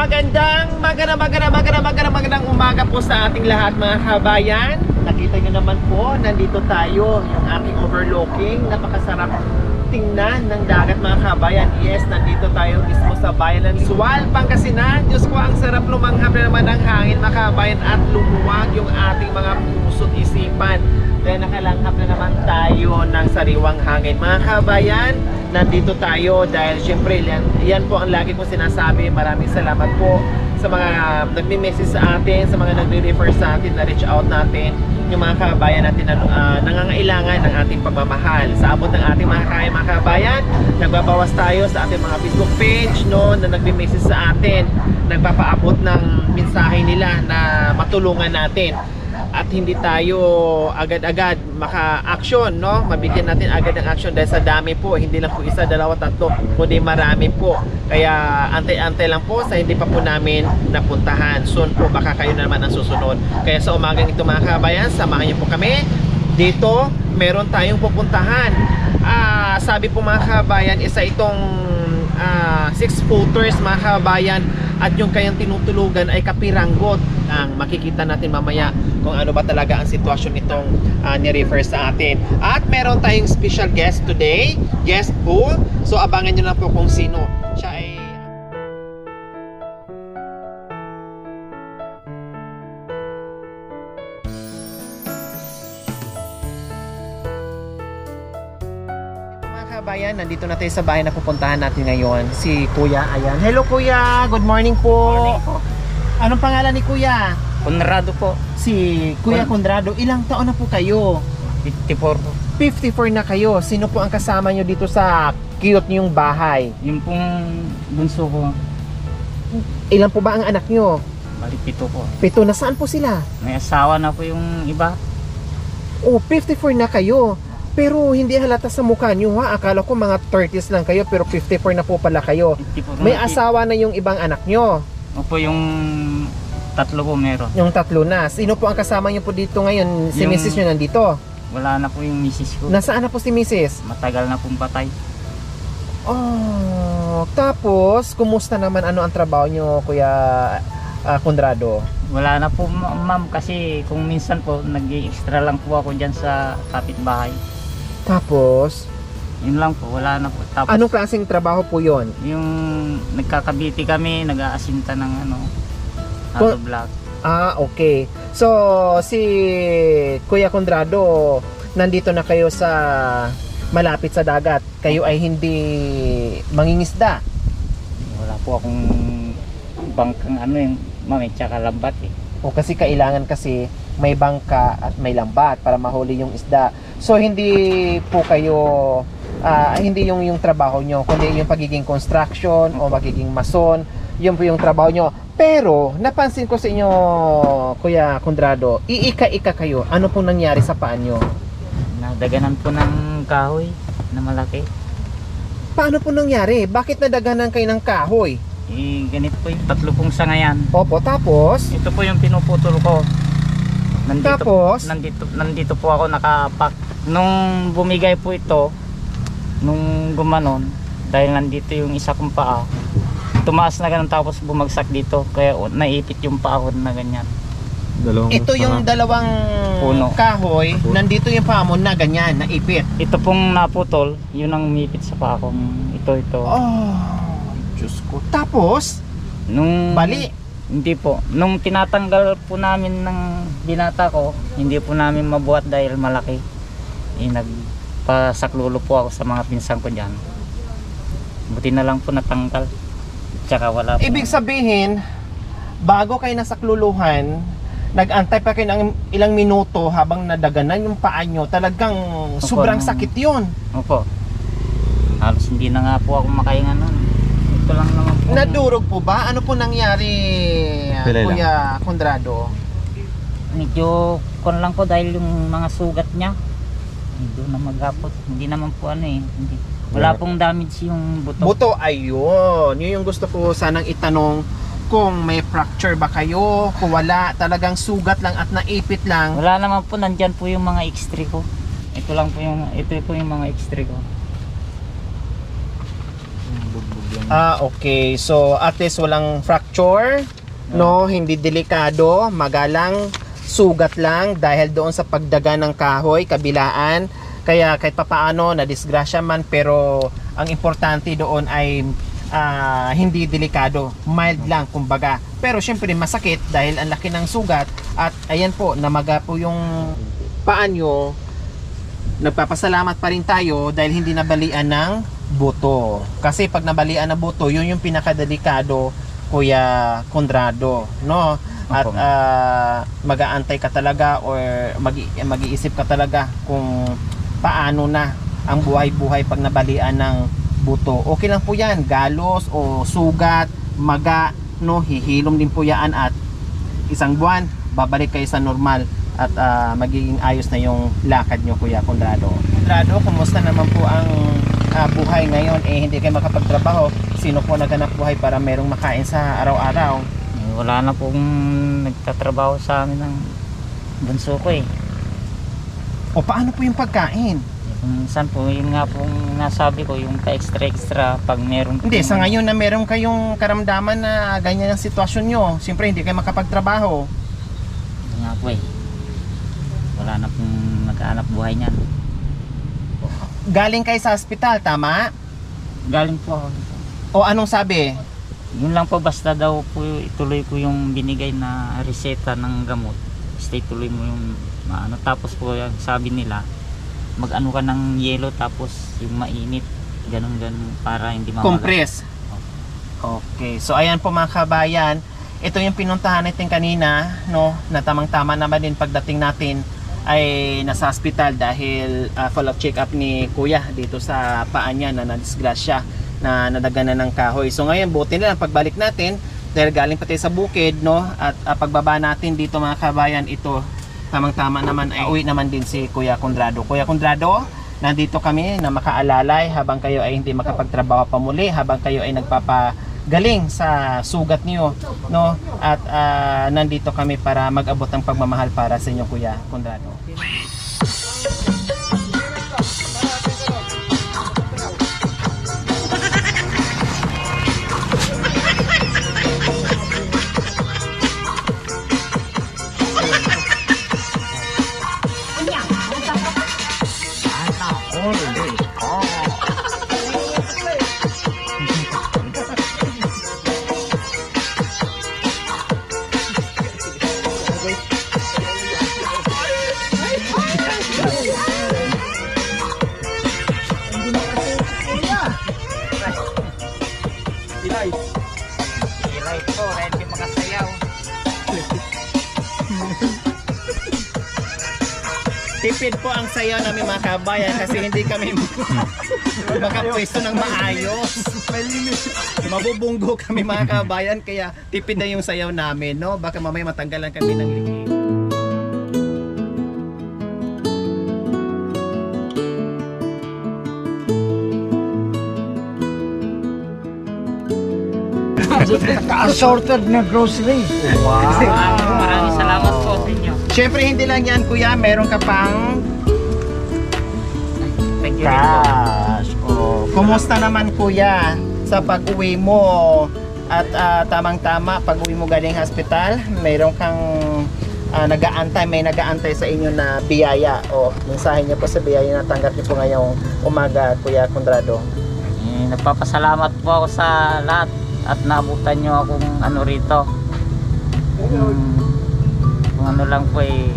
Magandang umaga po sa ating lahat mga kabayan. Nakita nyo naman po, nandito tayo, yung ating overlooking. Napakasarap tingnan ng dagat mga kabayan. Yes, nandito tayo mismo sa bayan ng Sual, Pangasinan. Diyos ko, ang sarap lumanghap na naman ng hangin mga kabayan at lumuwag yung ating mga puso't isipan. Kaya nakalanghap na naman tayo ng sariwang hangin mga kabayan. Nandito tayo dahil syempre yan po ang lagi kong sinasabi. Maraming salamat po sa mga nagme-message sa atin, sa mga nagre-refer sa atin, na reach out natin yung mga kabayan natin na nangangailangan ng ating pagmamahal. Sa abot ng ating mga kabayan, nagbabawas tayo sa ating mga Facebook page, no, na nagme-message sa atin, nagpapaabot ng mensahe nila na matulungan natin. At hindi tayo agad-agad maka-action, no? Mabigyan natin agad ng action dahil sa dami po, hindi lang po isa, dalawa, tatlo, kundi marami po. Kaya antay-antay lang po sa hindi pa po namin napuntahan. Soon po baka kayo na naman ang susunod. Kaya sa umagang ito mga kabayan, samahan niyo po kami. Dito, meron tayong pupuntahan. Sabi po mga kabayan, isa itong 6-footers mga kabayan, at yung kayang tinutulugan ay kapiranggot. Ang makikita natin mamaya kung ano ba talaga ang sitwasyon nitong ni-refer sa atin. At meron tayong special guest today, guest po. So abangan nyo na po kung sino. Siya ay kabayan, nandito na tayo sa bahay na pupuntahan natin ngayon. Si Kuya, ayan. Hello Kuya, good morning po. Morning po. Anong pangalan ni Kuya? Conrado po. Si Kuya Conrado. Ilang taon na po kayo? 54 po. 54 na kayo. Sino po ang kasama nyo dito sa cute niyong bahay? Yung pong bunso ko, Ilan po ba ang anak nyo? bali 7 po. 7 na. Saan po sila? May asawa na po yung iba. Oh, 54 na kayo. Pero hindi halata sa mukha nyo ha. Akala ko mga 30s lang kayo, pero 54 na po pala kayo. 54 May na. asawa na yung ibang anak nyo. Opo, yung 3 po meron. Yung 3 na. Sino po ang kasama nyo po dito ngayon? Si Yung- Mrs. nyo nandito. Wala na po yung misis ko. Nasaan na po si Mrs.? Matagal na pong patay. Oh, tapos, kumusta naman ang trabaho nyo, Kuya Conrado? Wala na po ma'am, kasi kung minsan po nag-extra lang po ako dyan sa kapitbahay. Tapos, Yun lang po, wala na po. Tapos anong klaseng trabaho po yon? yung nagkakabiti kami, nag-aasinta ng Po- auto block. Okay. So, si Kuya Conrado, nandito na kayo sa malapit sa dagat. Kayo ay hindi mangingisda. Wala po akong bangkang mami, tsaka lambat eh. O kasi kailangan kasi may bangka at may lambat para mahuli yung isda. So, hindi po kayo, hindi yung trabaho nyo, kundi yung pagiging construction o magiging mason, yun po yung trabaho nyo. Pero, napansin ko sa inyo, Kuya Conrado, iika-ika kayo. Ano pong nangyari sa paa nyo? Nadaganan po ng kahoy na malaki. Paano po nangyari? Bakit nadaganan kayo ng kahoy? Ganito po yung 3 pong sangayan. Opo, tapos? Ito po yung pinuputol ko. Tapos? Nandito po ako nakapak. Nung bumigay po ito, nung gumanon, dahil nandito yung isa kong paa, tumaas na ganun tapos bumagsak dito. Kaya naipit yung paa ko na ganyan. Ito yung dalawang Puno. kahoy, nandito yung paa mo na ganyan, naipit. Ito pong naputol, yun ang umipit sa paa kong ito. Oh, Diyos ko. Tapos, Nung bali. Hindi po. Nung tinatanggal po namin ng binata ko, hindi po namin mabuhat dahil malaki. Nagpasaklulo po ako sa mga pinsan ko dyan. Buti na lang po natanggal. Tsaka wala po. Ibig sabihin, bago kayo nasakluluhan, nag-antay pa kayo ng ilang minuto habang nadaganan yung paa nyo, talagang sobrang sakit yun. Opo. Halos hindi na nga po ako makahinga nun. Ito lang naman po. Nadurog po ba? Ano po nangyari, Kuya Conrado? Medyo kon lang po dahil yung mga sugat niya. Doon na maghapot. Hindi naman po Hindi. Wala pong damage yung buto. Buto, ayun. Yun yung gusto ko sanang itanong, kung may fracture ba kayo, kung wala, talagang sugat lang at naipit lang. Wala naman po, nandyan po yung mga X-ray ko. Ito po yung mga X-ray ko. Yung, Okay. So, at least walang fracture, no? Hindi delikado, magalang sugat lang dahil doon sa pagdaga ng kahoy, kabilaan. Kaya kahit papaano, na-disgrasya man, pero ang importante doon ay hindi delikado, mild lang kumbaga. Pero syempre masakit dahil ang laki ng sugat at ayan po, namaga po yung paa nyo. Nagpapasalamat pa rin tayo dahil hindi nabalian ng buto. Kasi pag nabalian ng buto, yun yung pinakadelikado, Kuya Conrado, no? At Opo. mag-aantay ka talaga or mag-iisip ka talaga kung paano na ang buhay-buhay pag nabalian ng buto. Okay lang po yan, galos o sugat, maga, no, hihilom din po yan at isang buwan, babalik kayo sa normal at magiging ayos na yung lakad nyo, Kuya Conrado. Conrado, kumusta naman po ang buhay ngayon? Hindi kayo makapagtrabaho. Sino po naghanap buhay para merong makain sa araw-araw? wala na pong nagtatrabaho sa amin ng bunso ko eh. O paano po yung pagkain? Minsan po, yun nga pong nasabi ko, yung pa-extra pag meron Hindi, sa ngayon na meron kayong karamdaman na ganyan ang sitwasyon nyo, siyempre hindi kayo makapagtrabaho. Yun nga po eh. Wala na pong naghahanap buhay niyan. Galing kayo sa ospital, tama? Galing po ako. O anong sabi? Yun lang po, basta daw po ituloy ko yung binigay na reseta ng gamot. Basta ituloy mo yung ano. Tapos po yung sabi nila, mag-ano ka ng yelo tapos yung mainit. Ganun para hindi mamaga. Compress. Okay, so ayan po mga kabayan. Ito yung pinuntahan natin kanina, no? Na tamang-tama naman din pagdating natin ay nasa hospital dahil follow-up check-up ni Kuya dito sa paa niya na nadisgrasya na nadaganan ng kahoy. So ngayon, buti na lang pagbalik natin dahil galing pati sa bukid, no? At pagbaba natin dito mga kabayan, ito tamang-tama naman ay uwi naman din si Kuya Conrado. Kuya Conrado, nandito kami na makaalalay habang kayo ay hindi makapagtrabaho pa muli, habang kayo ay nagpapagaling sa sugat niyo, no? At nandito kami para mag-abot ng pagmamahal para sa inyo, Kuya Conrado. Ilay po, hindi makasayaw. Tipid po ang sayaw namin mga kabayan kasi hindi kami makapwesto ng maayos. Mabubunggo kami mga kabayan kaya tipid na yung sayaw namin, no? Baka mamaya matanggalan kami ng lihi. Assorted na grocery. Maraming salamat po sa inyo. Siyempre hindi lang yan, Kuya, meron ka pang Thank you rin po. cash. Kumusta naman, Kuya, sa pag-uwi mo? At tamang-tama, pag-uwi mo galing hospital, mayroon kang nag-aantay, may nag-aantay sa inyo na biyaya. Mensahe niyo po sa biyaya na tanggap niyo po ngayong umaga, Kuya Conrado. Nagpapasalamat po ako sa lahat at naabutan nyo akong ano rito. Kung ano lang po eh,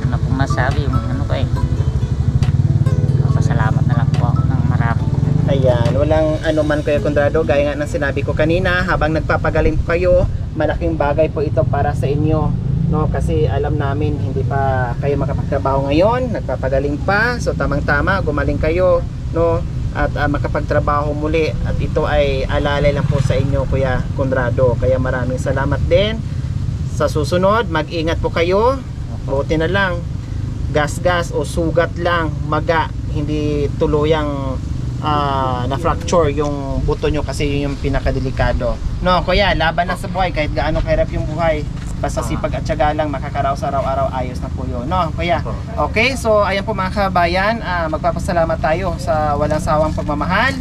ano pong masabi, yung ano ko eh. Pasalamat na lang po ako ng marami. Ayan, walang ano man, Kuya Conrado, gaya nga ng sinabi ko kanina, habang nagpapagaling po kayo, malaking bagay po ito para sa inyo, no? Kasi alam namin hindi pa kayo makapagtrabaho ngayon, nagpapagaling pa, so tamang-tama gumaling kayo, no? At makapagtrabaho muli, at ito ay alalay lang po sa inyo, Kuya Conrado. Kaya maraming salamat din. Sa susunod, mag-ingat po kayo. Buti na lang gas-gas o sugat lang, maga, hindi tuluyang na-fracture yung buto nyo kasi yun yung pinakadelikado. No, Kuya, laban na sa buhay kahit gaano kahirap yung buhay. Basta sipag at tiyaga lang, makakaraos araw-araw, ayos na po yun. No, Kuya? Okay, so ayan po mga kabayan, magpapasalamat tayo sa walang sawang pagmamahal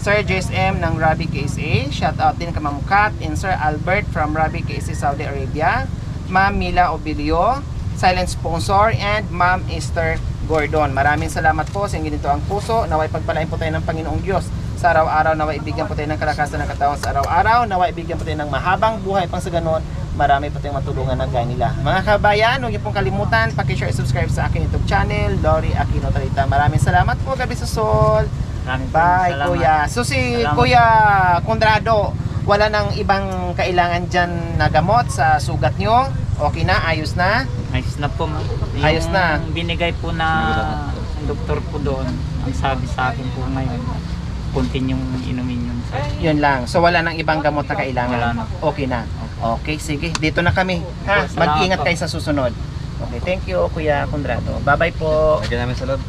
Sir JSM ng Rabi KSA, shout out din kay Ma'am Kat and Sir Albert from Rabi KSA Saudi Arabia, Ma'am Mila Obilio, silent sponsor, and Ma'am Esther Gordon. Maraming salamat po sa inyong ginito ang puso. Naway pagpalain po tayo ng Panginoong Diyos sa araw-araw. Naway ibigyan po tayo ng kalakasan ng katawan sa araw-araw. Naway ibigyan po tayo ng mahabang buhay pang sa ganon. Marami po tayong matulungan na gaya nila. Mga kabayan, huwag niyo pong kalimutan, paki-share and subscribe sa aking YouTube channel, Lori Aquino Talita. Maraming salamat po, Gabi sa Sol. Maraming Bye, salamat. Kuya. So si Salamat. Kuya Conrado, wala nang ibang kailangan dyan na gamot sa sugat nyo? Okay na? Ayos na? Ayos na po. Ayos na. Yung binigay po na doktor po doon, ang sabi sa akin po ngayon, continue inumin yun. Yun lang. So wala nang ibang gamot na kailangan? Wala na. Okay na. Okay, sige. Dito na kami. Ha? Salamat Mag-ingat po. kayo sa susunod. Okay, thank you Kuya Conrado. Bye-bye po. Lagyan namin sa loob.